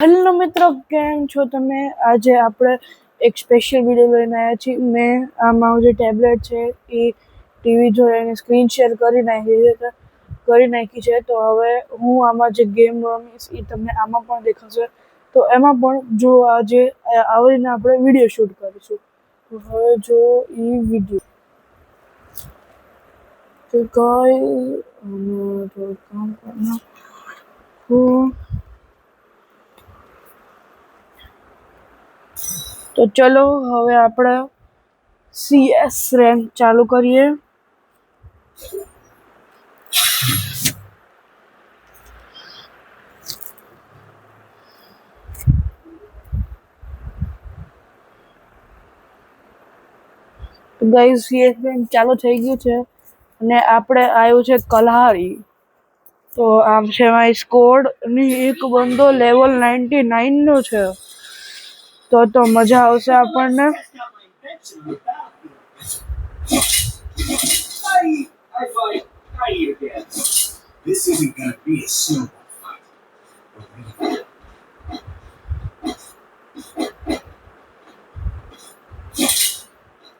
Hello મિત્રો, કેમ છો તમે? આજે આપણે એક સ્પેશિયલ વિડીયો લઈને આવ્યા છીએ. મેં આમાં જે ટેબ્લેટ છે એ ટીવી જોઈને સ્ક્રીન શેર કરી નાખી છે. તો હવે હું આમાં જે ગેમ રમીશ એ તમને આમાં પણ દેખાશે. તો એમાં પણ જો આજે આવી રીતના આપણે વિડીયો શૂટ કરીશું. તો હવે જો એ વિડીયો તો થોડું કામ કરવાનું. તો ચલો હવે આપણે CS રેન્ક ચાલુ કરીએ. તો ગાઈઝ CS રેન્ક ચાલુ થઈ ગયું છે અને આપણે આવ્યું છે કલ્હારી. તો આમ છે મારી સ્કોડ ની એક બંદો લેવલ 99 નો છે. તો મજા આવશે આપણને.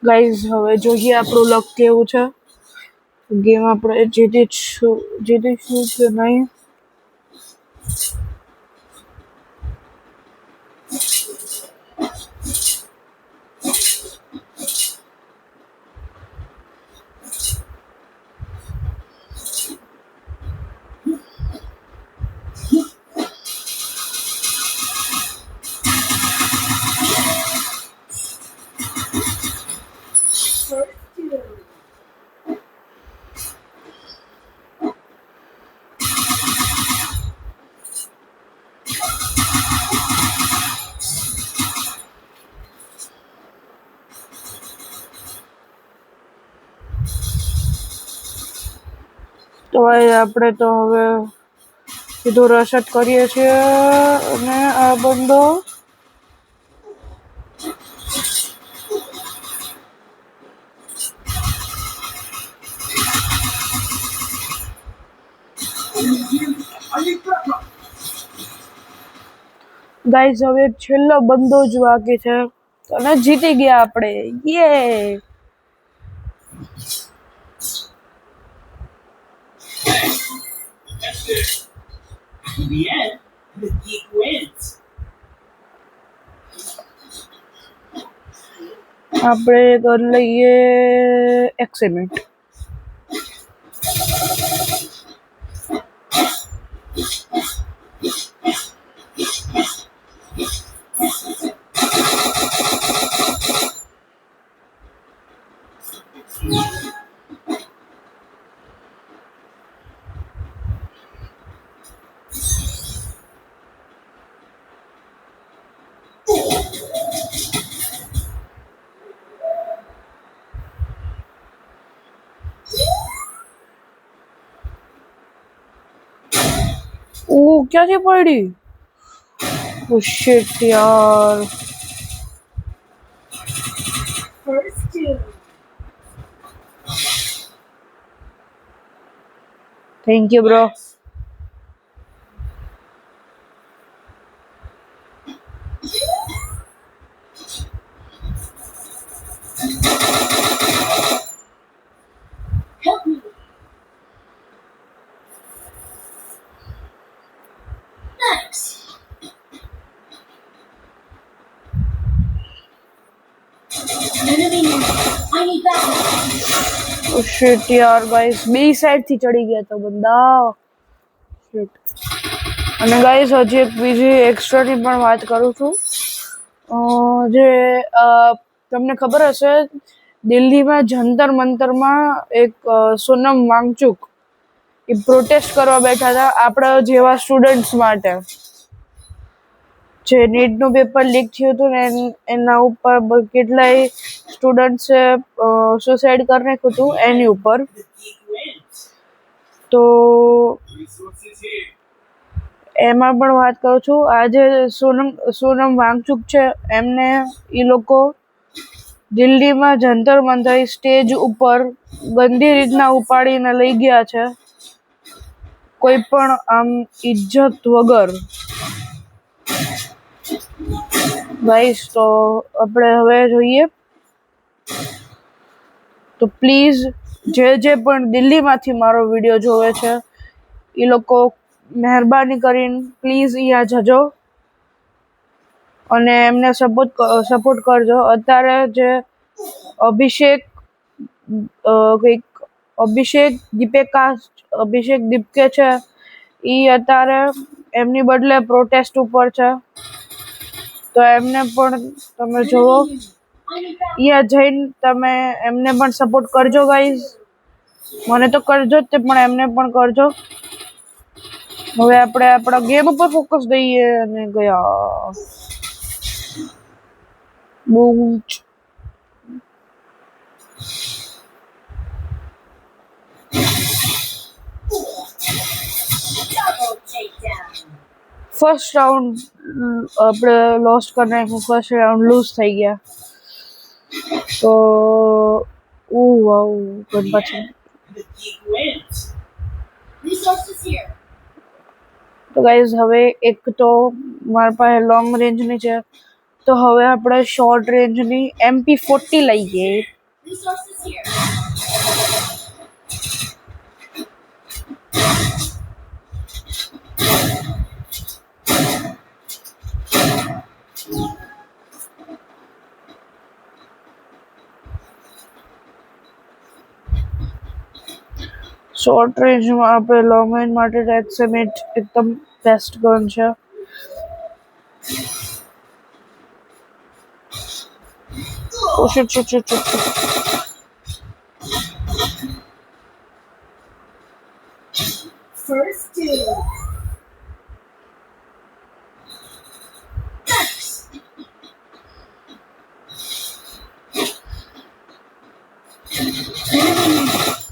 ગાઈઝ હવે જોઈએ આપણું લક કેવું છે. ગેમ આપણે જીતીશું કે નહીં. તો આપણે તો હવે સીધું રશ જ કરીએ છીએ અને આ બંદો ગાઈઝ હવે છેલ્લો બંદો જ બાકી છે અને જીતી ગયા આપણે. યે! આપણે કરી લઈએ એક્સેમેન્ટ. ક્યાંથી પડી? ઓ શિટ યાર. Thank you bro. Oh shit યાર ગાઈસ, બે સાઈડ થી ચડી ગયા તો બંદા. શિટ. અને ગાઈસ હજી એક બીજી એક્સ્ટ્રા ની પણ વાત કરું છું. જે તમને ખબર હશે દિલ્હીમાં જંતર મંતરમાં એક સોનમ વાંગચુક એ પ્રોટેસ્ટ કરવા બેઠા હતા આપણા જેવા સ્ટુડન્ટ્સ માટે. જે નીટનું પેપર લીક થયું હતું ને એના ઉપર કેટલાય સ્ટુડન્ટ્સે સુસાઇડ કરી નાખ્યું હતું એની ઉપર. તો એમાં પણ વાત કરું છું. આજે સોનમ વાંગચુક છે એમને એ લોકો દિલ્હીમાં જંતર મંતર સ્ટેજ ઉપર ગંદી રીતના ઉપાડીને લઈ ગયા છે, કોઈ પણ આમ ઇજ્જત વગર. ગાઈસ તો આપણે હવે જોઈએ તો પ્લીઝ જે પણ દિલ્હીમાંથી મારો વિડીયો જોવે છે એ લોકો મહેરબાની કરીને પ્લીઝ અહીંયા જજો અને એમને સપોર્ટ કરજો. અત્યારે જે અભિષેક દીપકે છે એ અત્યારે એમની બદલે પ્રોટેસ્ટ ઉપર છે, તો એમને પણ તમે જોવો, અહીંયા જઈને તમે એમને પણ સપોર્ટ કરજો ગાઈઝ. મને તો કરજો જ તે, પણ એમને પણ કરજો. હવે આપણે આપણા ગેમ ઉપર ફોકસ દઈએ અને ગયા બૂમ. ફર્સ્ટ રાઉન્ડ આપણે લોસ્ટ કરી નાખ્યું, ફર્સ્ટ રાઉન્ડ લૂઝ થઈ ગયા. તો વાવ ગણપતિ. તો ગાઈઝ હવે એક તો મારા પાસે લોંગ રેન્જની છે, તો હવે આપણે શોર્ટ રેન્જની MP40 લઈએ. શોર્ટ રેન્જમાં આપણે લોંગ રેન્જ માટે રેક્સેમિટ એકદમ બેસ્ટ ગન છે. ઓ shit. First two.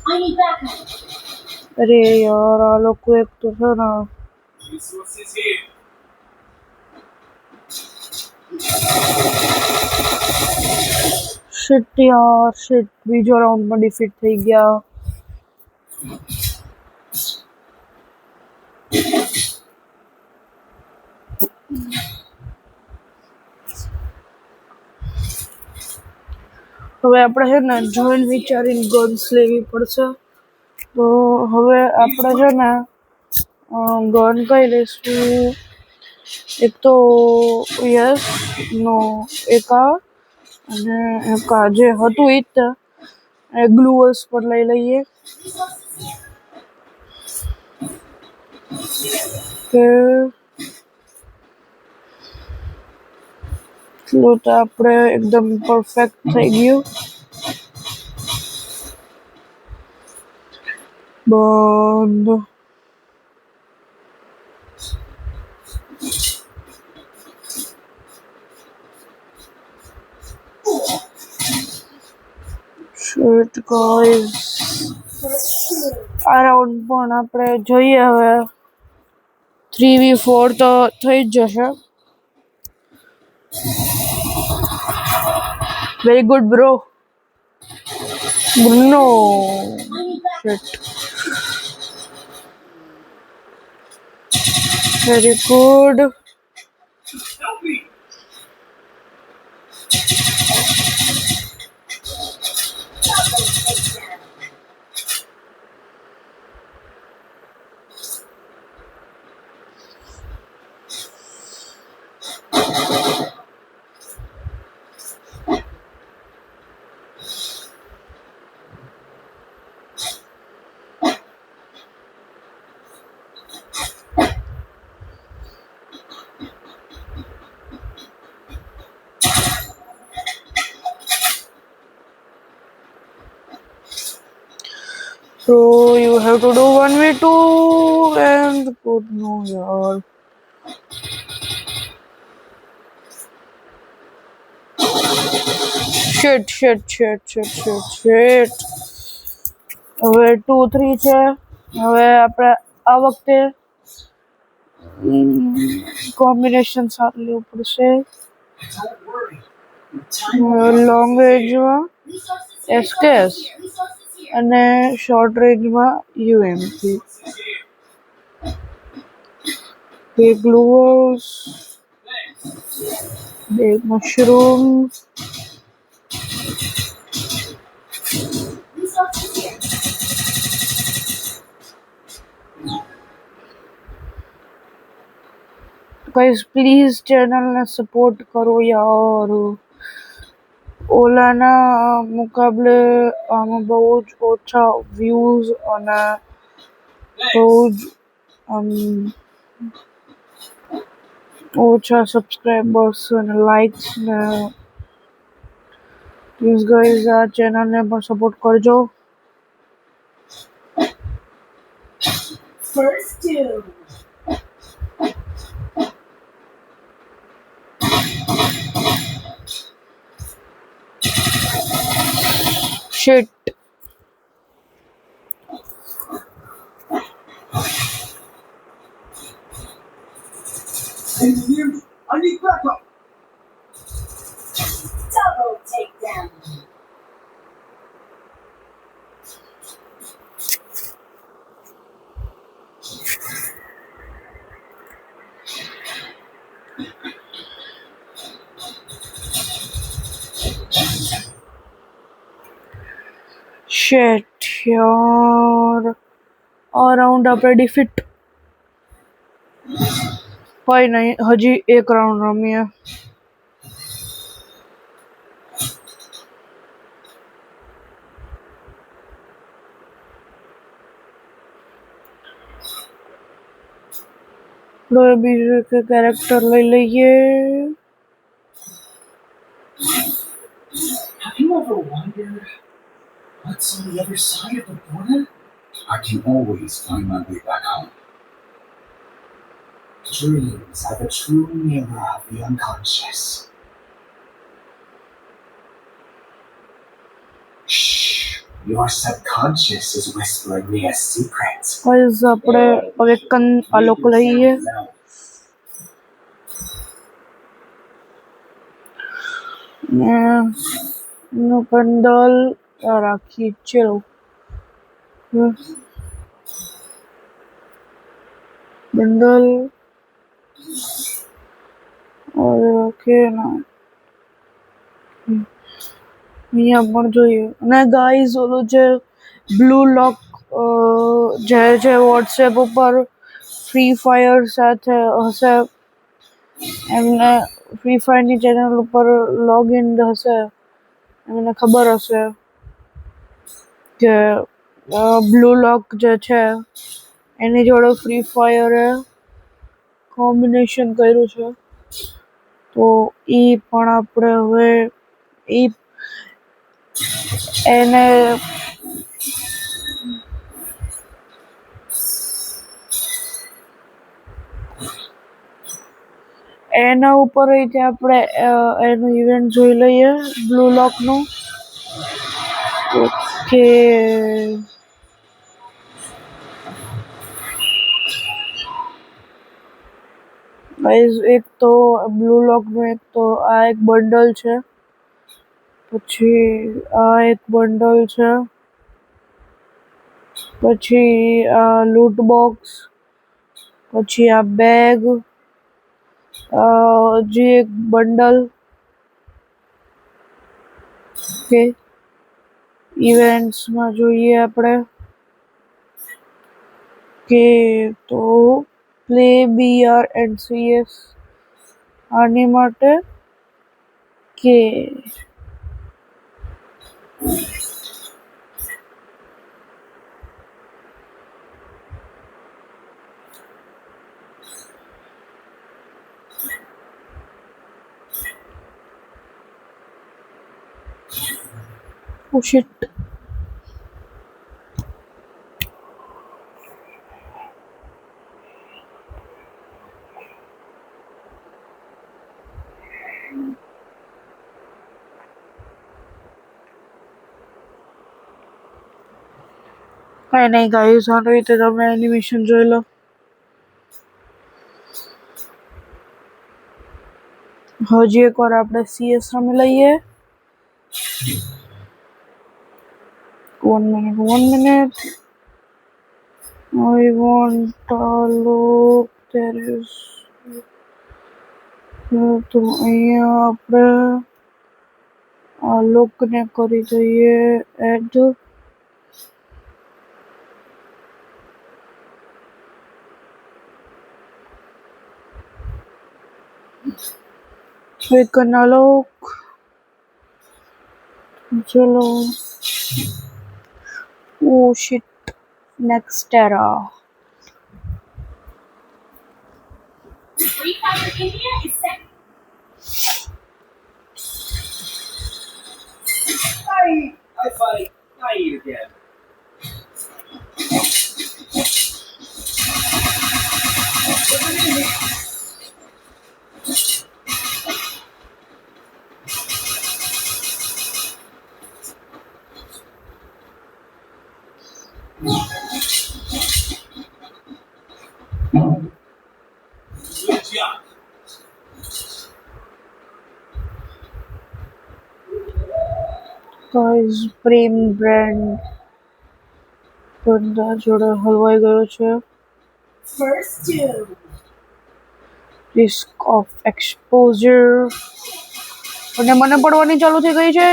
I need backup. અરે યાર આ લોકો એક તો છે ને Resources here. શિટ યાર શિટ, બીજો રાઉન્ડમાં ડિફીટ થઈ ગયા. હવે આપણે છે ને જોઈન વિચારીને ગન્સ લેવી પડશે. તો હવે આપણે છે ને ગન કઈ લઈશું, એક તો યસ નો એક અને એક જે હતું એ જ ગ્લુઅલ્સ પર લઈ લઈએ. કે એટલું તો આપણે એકદમ પરફેક્ટ થઈ ગયું. બંધ. શિટ ગાઈસ, આ રાઉન્ડ પણ આપણે જોઈએ હવે 3v4 તો થઈ જ જશે. Very good bro. No shit. Very good. Help me. So you have to do 1v2 and good no yaar. Shit. હવે 2-3 છે. હવે આપણે આ વખતે કોમ્બિનેશન સારું લેવું પડશે. લોંગ રેન્જમાં એસકેએસ અને શોર્ટ રેન્જમાં UMP. ગ્લુઅલ્સ big mushroom. Resources here. Guys please channel ने सपोर्ट करो यार. ઓલાના મુકાબલે આમાં બહુ જ ઓછા વ્યૂઝ અને બહુ જ ઓછા સબસ્ક્રાઇબર્સ અને લાઇક્સ ને પ્લીઝ ગાઈઝ આ ચેનલને પણ સપોર્ટ કરજો. First doom. Shit. Engineers, I need backup. Double takedown. Shit યાર આ રાઉન્ડ આપણે ડિફીટ. કઈ નહીં હજી એક રાઉન્ડ રમીએ. આપણે બીજું એક કેરેક્ટર લઈ લઈએ. Have you ever wondered what's on the other side of the border? I can always find my way back home. Dreams are the true mirror of the unconscious. Shh, your subconscious is whispering me a secret. Guys આપણે હવે આ લોકો લઈએ. ને એનું bundle રાખીએ. ચલો bundle રાખીએ ના અહીંયા પણ જોઈએ. અને ગાઈઝ ઓલું જે બ્લુ લોક જે છે વોટ્સએપ ઉપર ફ્રી ફાયર સાથે હશે એમને ફ્રી ફાયરની ચેનલ ઉપર લોગિન હશે એમને ખબર હશે કે બ્લુ લોક જે છે એની જોડે ફ્રી ફાયરે કોમ્બિનેશન કર્યું છે. તો એ પણ આપણે હવે એને એના ઉપર અહીંથી આપણે એનું ઇવેન્ટ જોઈ લઈએ બ્લુ લોકનું. ઓકે ગાઈઝ એક તો બ્લુ લોકનું એક તો આ એક બંડલ છે, પછી આ એક બંડલ છે, પછી આ લૂટ બોક્સ, પછી આ બેગ, હજી એક બંડલ. ઓકે ઇવેન્ટ્સમાં જોઈએ આપણે કે તો પ્લે બીઆર એન્ડ સીએસ આની માટે કે ઓ શિટ. કઈ નહીં ગાઈઝ આવી રીતે તમે એનિમેશન જોઈ લો. હજી એકવાર આપણે સીએસ રમી લઈએ. 1 minute. I want to look. There is તો અહીંયા આપણે આ લોકને કરી દઈએ એડ. કરना લોક. चलो. Oh shit. Next era. Free Fire India is set. I fight. I eat again. Good job. Guys, Prem brand બંદા જોડે હલવાઈ ગયો છે. First two. Risk of exposure અને મને પડવાની ચાલુ થઈ ગઈ છે.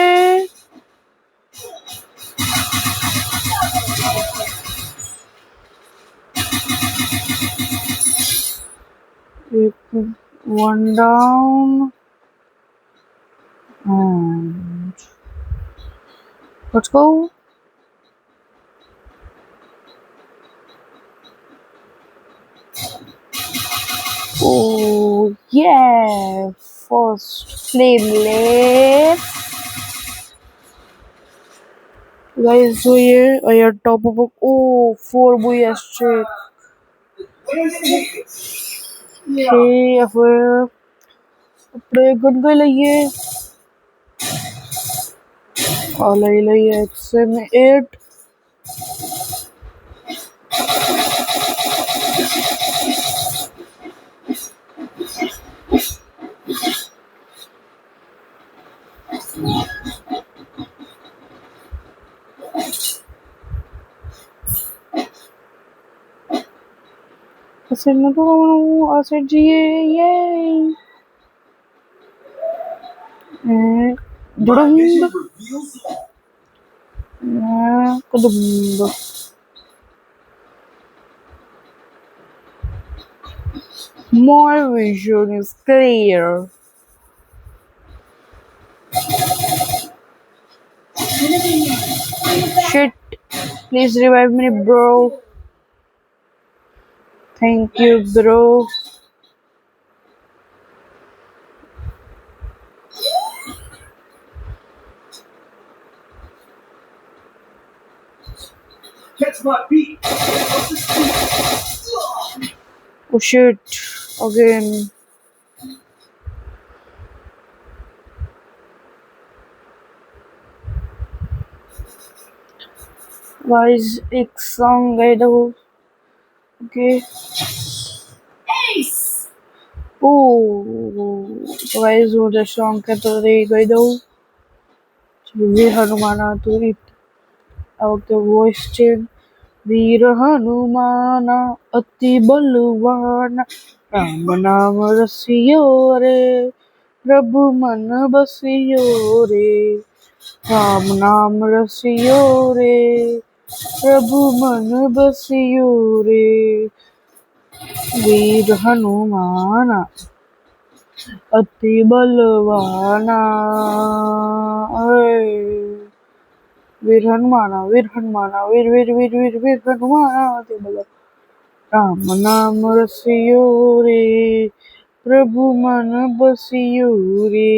One down and let's go. Oh yeah, first flame left. Guys, જોઈએ અહીંયા ટોપ ઉપર. Oh, 4 boys છે. હવે આપણે ગન કઈ લઈએ? આ લઈ લઈએ XM8. આ સાઈડ નતું આવવાનું, આ સાઈડ જઈએ. યે My vision ધડમ reveals all. કદમ. My vision is clear. Shit, please revive me, bro. Thank you, bro. Catch my beat. Oh shit, again. Guys, एक song गाई दो. Okay. Ace. Oh, guys, वो जो song का तो रे गाई दो. वीर हनुमान आतुरित. આ વખતે વોઇસ ચેન્જ. વીર હનુમાન અતિ બલવાન રામ નામ રસિયો રે પ્રભુ મન બસિયો રે રામ નામ રસિયો રે પ્રભુ મન બસિયો રે વીર હનુમાન અતિ બલવાના વીર હનુમાન વીર હનુમાન વીર વીર વીર વીર વીર હનુમાન તે બધા રામ નામ રસિયો રે પ્રભુ મન બસિયો રે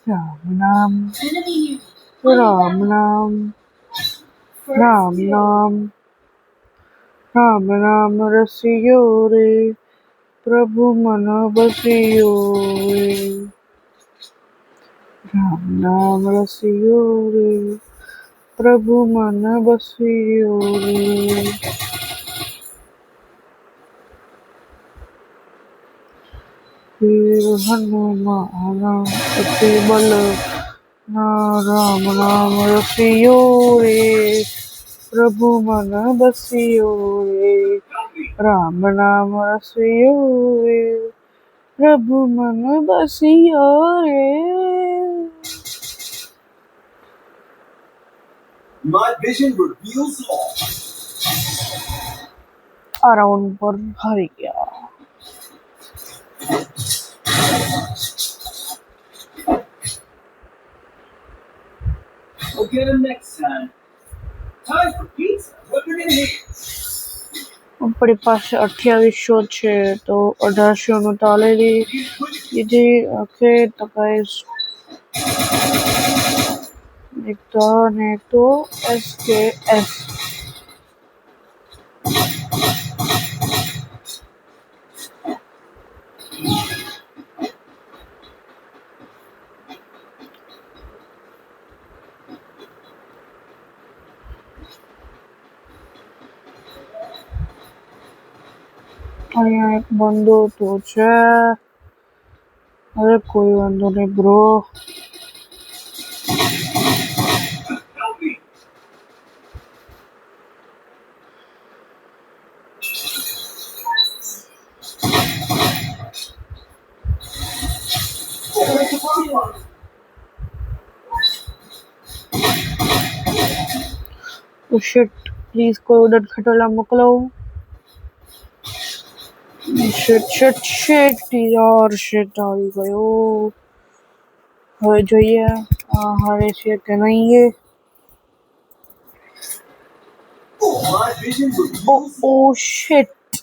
રામ નામ રામ નામ રામ નામ રામ નામ રસિયો રે પ્રભુ મન બસિયો રે રામ નામ રસિયો રે પ્રભુ મન બસિયો રે વીર હનુમાન અતિ બલ રામ નામ રસિયો રે પ્રભુ મન બસિયો રે રામ નામ રસિયો રે પ્રભુ મન બસિયો રે. My vision reveals all. આ રાઉન્ડ પર હારી ગયા. We'll get him next time. Time for pizza. What are we gonna eat? આપણી પાસે 2800 છે તો 1800 નું તો ઓલરેડી કીધી. ઓકે તો ગાઈસ એક તો ને તો SKS અહીંયા એક બંદો તો છે. અરે કોઈ વાંધો નહીં bro. Help me. Where's the party line? Oh shit please કોઈ ઉડન ખટોલા મોકલો. શિટ યાર શિટ આવી ગયો. હવે જોઈએ આ હારે છે કે નહીં. My vision reveals oh shit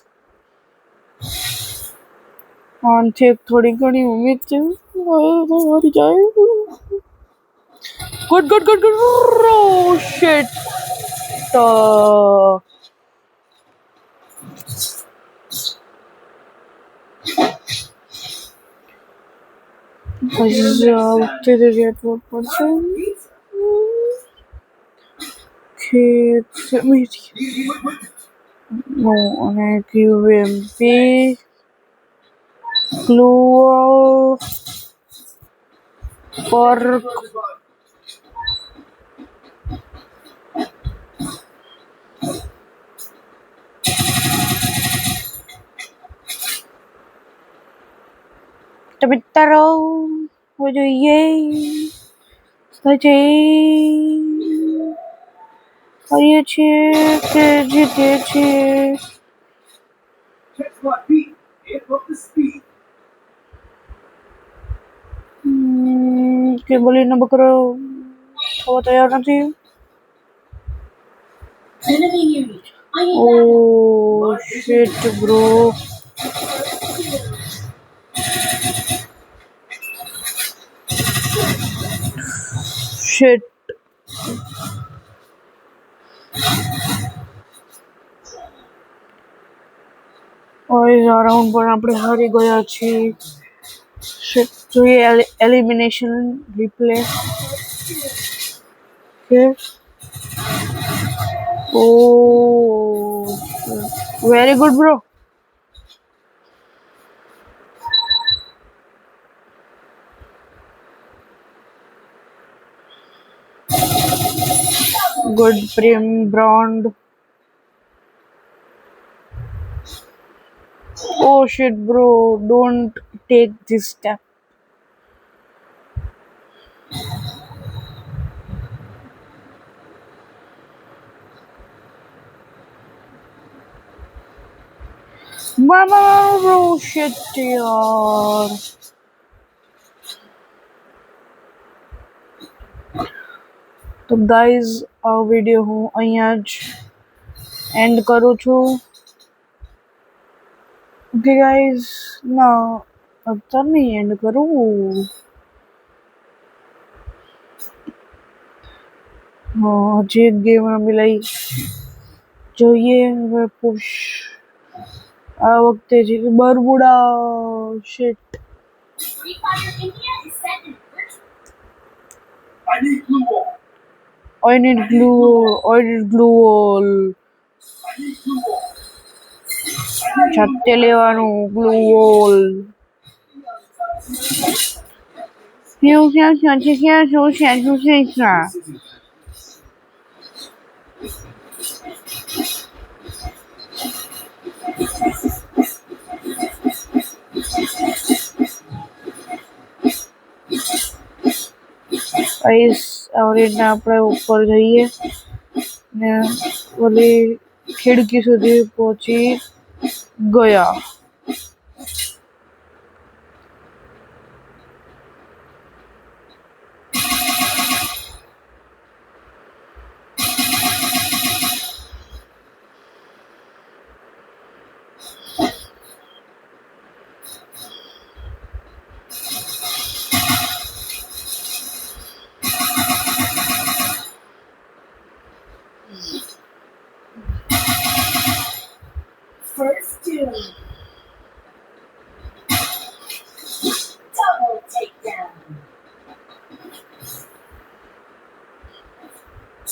આનથી થોડી ઘણી ઉમ્મીદ છે. હારી જાય. Good oh shit. વખતે રેટ પડશે. નો અને QMP ગ્લુઅલ પર્ક તો મિત્રો હવે જોઈએ કરીએ છીએ કે જીતીએ છીએ. Catch my beat. Amp up the speed. કે બોલીને બકરો થવા તૈયાર નથી. Enemy unit. I need oh shit bro. Shit આ રાઉન્ડ પણ આપણે હારી ગયા છીએ. શિટ જોઈએ એલિમિનેશન રિપ્લે. કે ઓ very good bro. Good Prem બ્રોન્ડ. Oh shit bro, don't take this step. Mama bro shit yaar. તો ગાઈઝ આ વિડીયો હું અહીંયા જ એન્ડ કરું છું. ઓકે ગાઈઝ ના અત્યારે નહીં એન્ડ કરું. હજી એક ગેમ રમી લઈ જોઈએ. હવે પુશ આ વખતે છે Barbuda. Shit Free Fire India is set in virtual. I need glue wall. I need glue wall. I need glue wall. છતે લેવાનું ગ્લુ વોલ. ગાઈસ આવી રીતના આપણે ઉપર જઈએ ને ઓલી ખિડકી સુધી પહોંચી ગયા. First doom. Double takedown.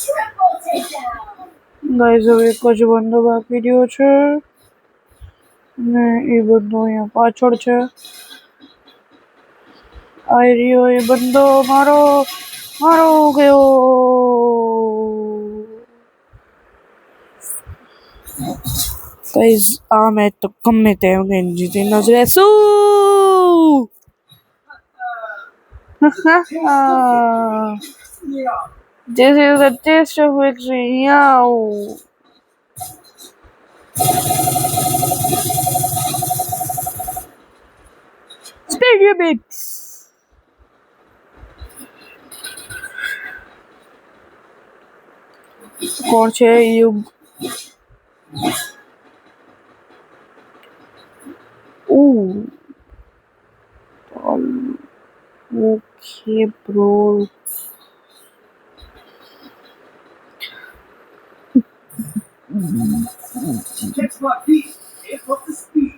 Triple takedown. Guys હવે એક જ બંદો બાકી રહ્યો છે ને એ બંદો અહીંયા પાછળ છે. આવી રહ્યો એ બંદો મારો મારો ગયો. ગાઈસ આ મેચ તો ગમે તેમ કરીને જીતીને જ રહેશું. Yeah. This is a taste of victory. Yow. Stadium Mix. કોણ છે યુગ? Okay bro. Catch my feet. Amp up the speed.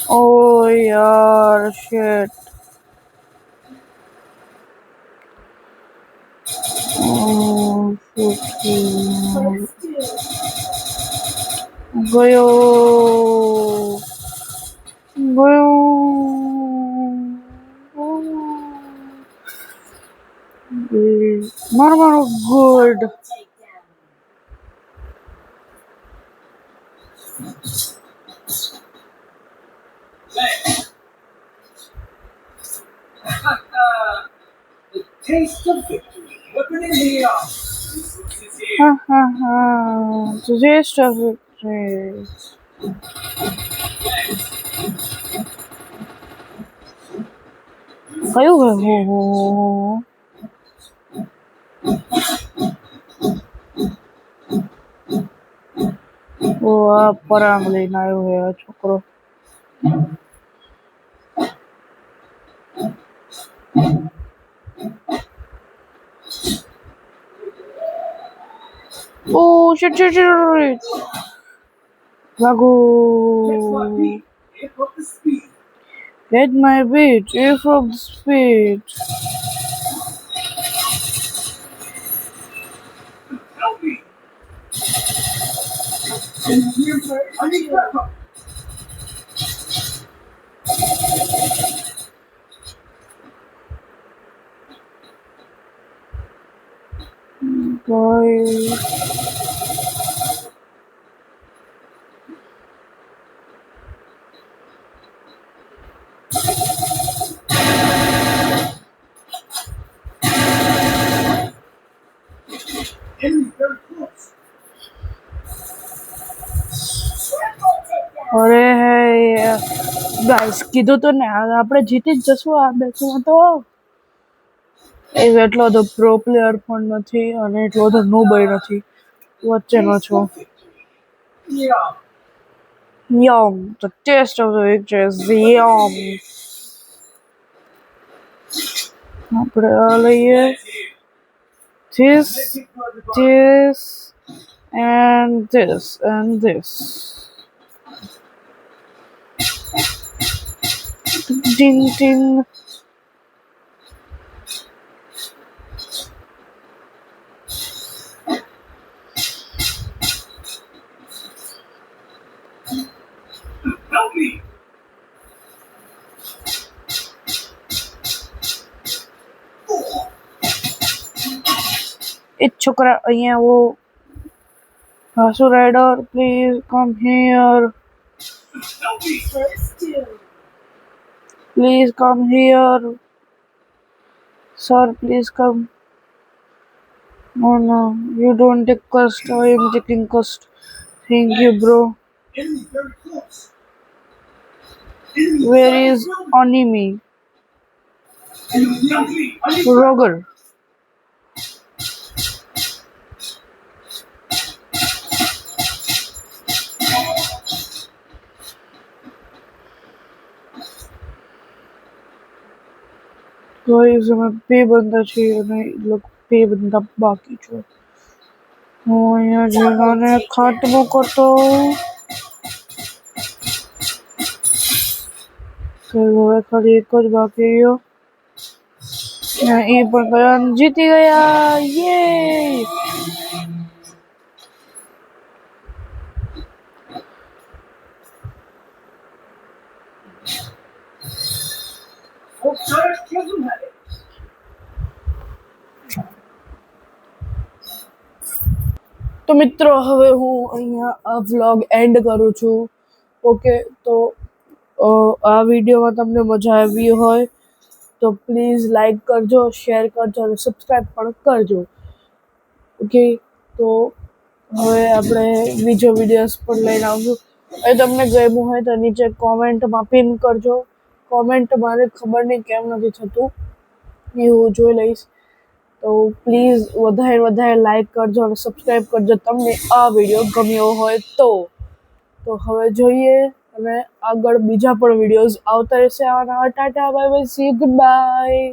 Oh yaar, shit. Oh, fucking. ગયો. મારો good. Takedown. The taste of victory. Weapon in here. Resources here. Ha ha ha. The taste of victory. કયું હે? હો ઓ આ પરાંગ લઈને આવ્યો હે આ છોકરો. ઓ shit. ભાગો. Catch my feet. Amp up the speed. Get my beat, if of the speed. Help me. I need backup. Boy. Enemy very close. Triple takedown. અરે ગાઈસ કીધું તો ને આપણે જીતી જ જશું આ મેચમાં તો. એ એટલો બધો પ્રો પ્લેયર પણ નથી અને એટલો બધો નોબય નથી, વચ્ચેનો છું. Yeah. Yum, the taste of the victory is yum. આપણે આ લઈએ. This, this, and this, and this. Ding, ding. Help me. એ છોકરા અહીંયા આવો. હાસુ rider, please come here. Help me. First doom. Please come here. Sir, please come. Oh no, you don't take cost. I am taking cost. Thank you, bro. Enemy very close. Enemy Where inside is the building. Onimi? Enemy on me. I need Roger. Guys, અમે બે બંદા છીએ અને એ લોકો બે બંદા બાકી છે. હું અહીંયા જીણાને ખાટમો કરતો હોઉં. તો હવે ખાલી એક જ બાકી રહ્યો. ને એ પણ ગયા અને જીતી ગયા. યે! Oh, sir, kill him. તો મિત્રો હવે હું અહીંયા આ વ્લોગ એન્ડ કરું છું. ઓકે, તો આ વિડીયોમાં તમને મજા આવી હોય તો પ્લીઝ લાઈક કરજો, શેર કરજો અને સબસ્ક્રાઈબ પણ કરજો. ઓકે, તો હવે આપણે બીજો વિડીયોઝ પણ લઈને આવશું. એ તમને ગમ્યું હોય તો નીચે કોમેન્ટમાં પિન કરજો. કોમેન્ટ મારે ખબર નહીં કેમ નથી થતું, એ હું જોઈ લઈશ. તો પ્લીઝ વધારે લાઈક કરજો અને સબસ્ક્રાઈબ કરજો તમને આ વિડીયો ગમ્યો હોય તો. તો હવે જોઈએ અને આગળ બીજા પણ વિડીયોઝ આવતા રહેશે. આવા નવા. Tata, bye bye, C you, good bye.